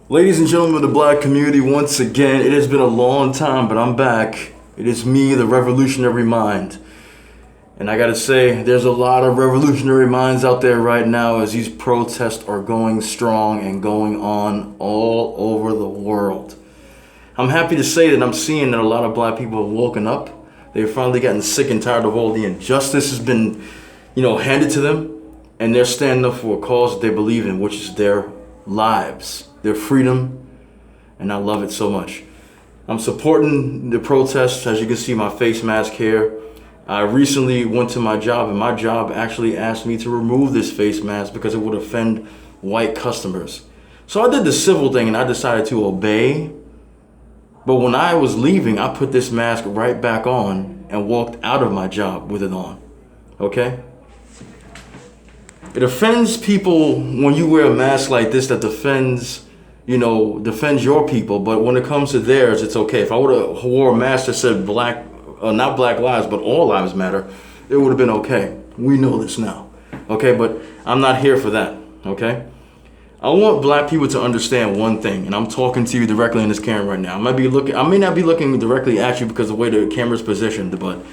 Ladies and gentlemen of the black community, once again, it has been a long time, but I'm back. It is me, the revolutionary mind. And I gotta say, there's a lot of revolutionary minds out there right now as these protests are going strong and going on all over the world. I'm happy to say that I'm seeing that a lot of black people have woken up. They've finally gotten sick and tired of all the injustice has been, handed to them. And they're standing up for a cause that they believe in, which is their lives, their freedom, and I love it so much. I'm supporting the protests. As you can see, my face mask here. I recently went to my job, and my job actually asked me to remove this face mask because it would offend white customers. So I did the civil thing and I decided to obey. But when I was leaving, I put this mask right back on and walked out of my job with it on. Okay? It offends people when you wear a mask like this that defends your people, but when it comes to theirs, it's okay. If I would have wore a mask that said not Black Lives, but All Lives Matter, it would have been okay. We know this now, okay? But I'm not here for that, okay? I want black people to understand one thing, and I'm talking to you directly in this camera right now. I may not be looking directly at you because of the way the camera's positioned, but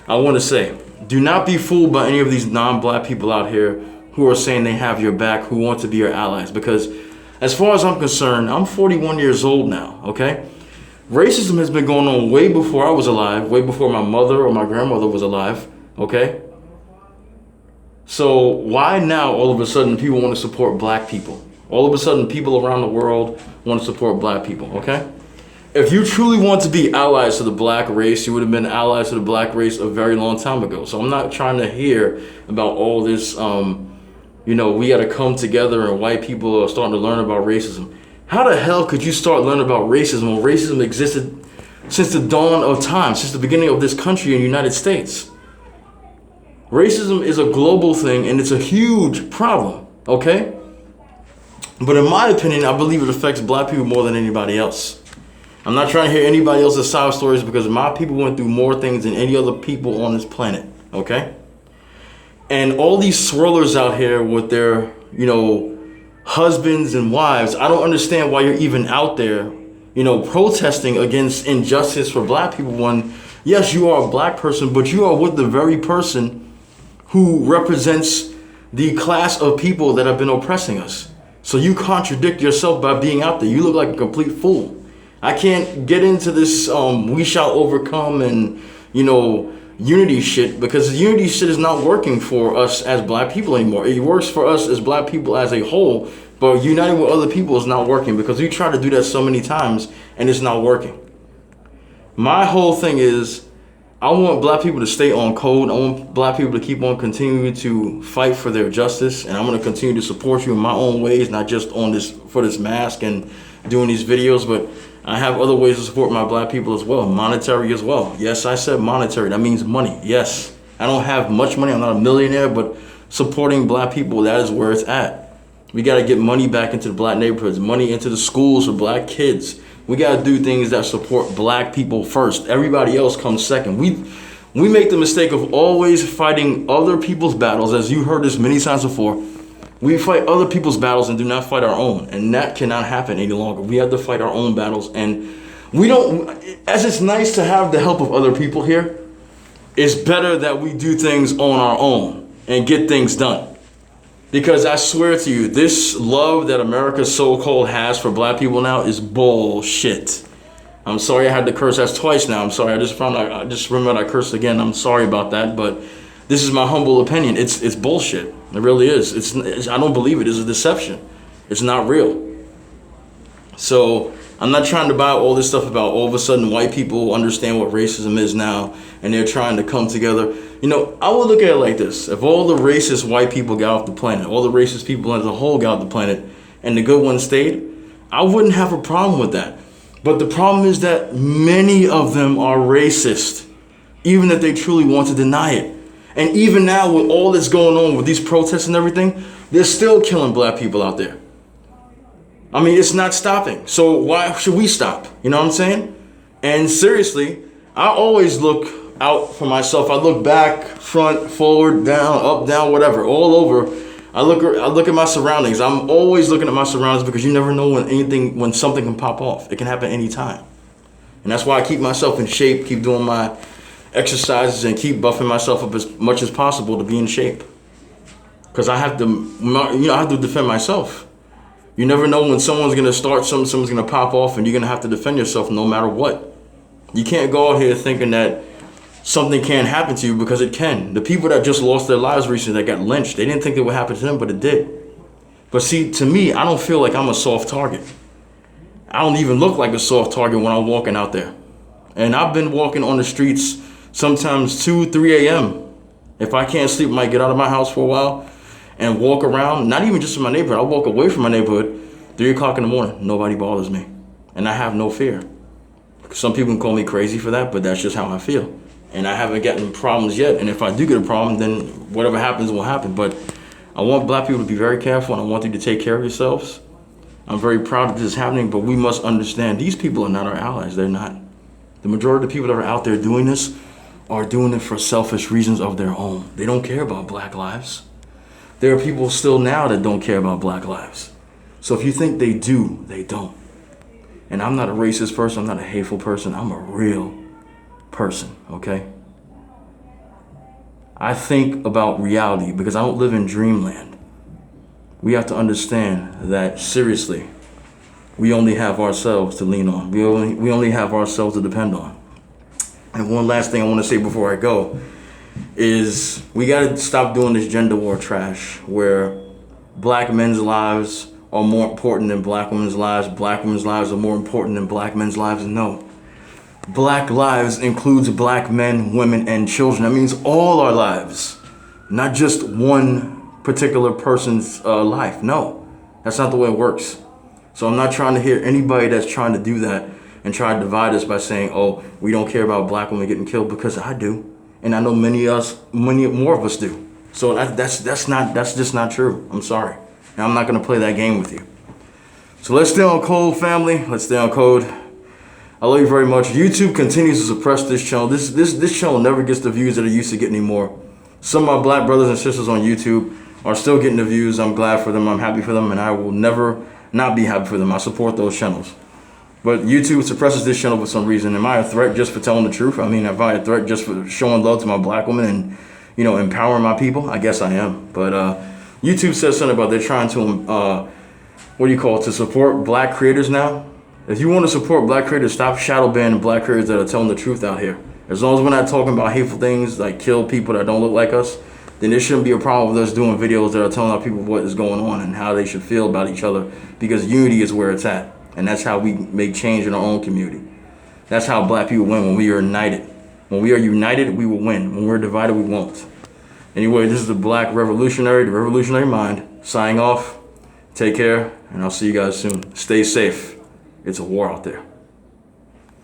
I want to say, do not be fooled by any of these non-black people out here who are saying they have your back, who want to be your allies, because as far as I'm concerned, I'm 41 years old now, okay? Racism has been going on way before I was alive, way before my mother or my grandmother was alive, okay? So why now all of a sudden people want to support black people? All of a sudden people around the world want to support black people, okay? If you truly want to be allies to the black race, you would have been allies to the black race a very long time ago. So I'm not trying to hear about all this, we got to come together and white people are starting to learn about racism. How the hell could you start learning about racism when racism existed since the dawn of time, since the beginning of this country in the United States? Racism is a global thing and it's a huge problem, okay? But in my opinion, I believe it affects black people more than anybody else. I'm not trying to hear anybody else's side stories because my people went through more things than any other people on this planet, okay? And all these swirlers out here with their, husbands and wives, I don't understand why you're even out there, protesting against injustice for black people when, yes, you are a black person, but you are with the very person who represents the class of people that have been oppressing us. So you contradict yourself by being out there. You look like a complete fool. I can't get into this we shall overcome and, unity shit, because the unity shit is not working for us as black people anymore. It works for us as black people as a whole, but uniting with other people is not working because we try to do that so many times and it's not working. My whole thing is I want black people to stay on code. I want black people to keep on continuing to fight for their justice, and I'm going to continue to support you in my own ways, not just on this for this mask and doing these videos, but I have other ways to support my black people as well, monetary as well. Yes, I said monetary. That means money. Yes, I don't have much money. I'm not a millionaire, but supporting black people, that is where it's at. We got to get money back into the black neighborhoods, money into the schools for black kids. We got to do things that support black people first. Everybody else comes second. We make the mistake of always fighting other people's battles, as you heard this many times before. We fight other people's battles and do not fight our own. And that cannot happen any longer. We have to fight our own battles. And we don't, as it's nice to have the help of other people here, it's better that we do things on our own and get things done. Because I swear to you, this love that America so-called has for black people now is bullshit. I'm sorry I had to curse. That's twice now. I'm sorry. I just remembered I cursed again. I'm sorry about that. But this is my humble opinion. It's bullshit. It really is. I don't believe it. It's a deception. It's not real. So I'm not trying to buy all this stuff about all of a sudden white people understand what racism is now and they're trying to come together. I would look at it like this. If all the racist white people got off the planet, all the racist people as a whole got off the planet, and the good ones stayed, I wouldn't have a problem with that. But the problem is that many of them are racist, even if they truly want to deny it. And even now, with all that's going on with these protests and everything, they're still killing black people out there. I mean, it's not stopping. So why should we stop? You know what I'm saying? And seriously, I always look out for myself. I look back, front, forward, down, up, down, whatever, all over. I look at my surroundings. I'm always looking at my surroundings because you never know when something can pop off. It can happen anytime. And that's why I keep myself in shape, keep doing my exercises, and keep buffing myself up as much as possible to be in shape. Because I have to defend myself. You never know when someone's gonna start something, someone's gonna pop off, and you're gonna have to defend yourself no matter what. You can't go out here thinking that something can't happen to you, because it can. The people that just lost their lives recently, that got lynched, they didn't think it would happen to them, but it did. But see, to me, I don't feel like I'm a soft target. I don't even look like a soft target when I'm walking out there. And I've been walking on the streets sometimes 2, 3 a.m. If I can't sleep, I might get out of my house for a while and walk around, not even just in my neighborhood. I walk away from my neighborhood, 3 o'clock in the morning. Nobody bothers me. And I have no fear. Some people can call me crazy for that, but that's just how I feel. And I haven't gotten problems yet. And if I do get a problem, then whatever happens will happen. But I want black people to be very careful, and I want you to take care of yourselves. I'm very proud that this is happening, but we must understand these people are not our allies. They're not. The majority of the people that are out there doing this are doing it for selfish reasons of their own. They don't care about black lives. There are people still now that don't care about black lives. So if you think they do, they don't. And I'm not a racist person. I'm not a hateful person. I'm a real person, okay? I think about reality because I don't live in dreamland. We have to understand that, seriously, we only have ourselves to lean on. We only have ourselves to depend on. And one last thing I want to say before I go is we got to stop doing this gender war trash where black men's lives are more important than black women's lives are more important than black men's lives. No. Black lives includes black men, women, and children. That means all our lives, not just one particular person's life. No, that's not the way it works. So I'm not trying to hear anybody that's trying to do that and try to divide us by saying, oh, we don't care about black women getting killed, because I do. And I know many more of us do. So that's just not true. I'm sorry. And I'm not going to play that game with you. So let's stay on code, family. Let's stay on code. I love you very much. YouTube continues to suppress this channel. This channel never gets the views that it used to get anymore. Some of my black brothers and sisters on YouTube are still getting the views. I'm glad for them. I'm happy for them. And I will never not be happy for them. I support those channels. But YouTube suppresses this channel for some reason. Am I a threat just for telling the truth? I mean, am I a threat just for showing love to my black women and, empowering my people? I guess I am. But YouTube says something about they're trying to, to support black creators now. If you want to support black creators, stop shadow banning black creators that are telling the truth out here. As long as we're not talking about hateful things like kill people that don't look like us, then there shouldn't be a problem with us doing videos that are telling our people what is going on and how they should feel about each other, because unity is where it's at. And that's how we make change in our own community. That's how black people win, when we are united. When we are united, we will win. When we're divided, we won't. Anyway, this is the Black Revolutionary, the Revolutionary Mind, signing off. Take care, and I'll see you guys soon. Stay safe. It's a war out there.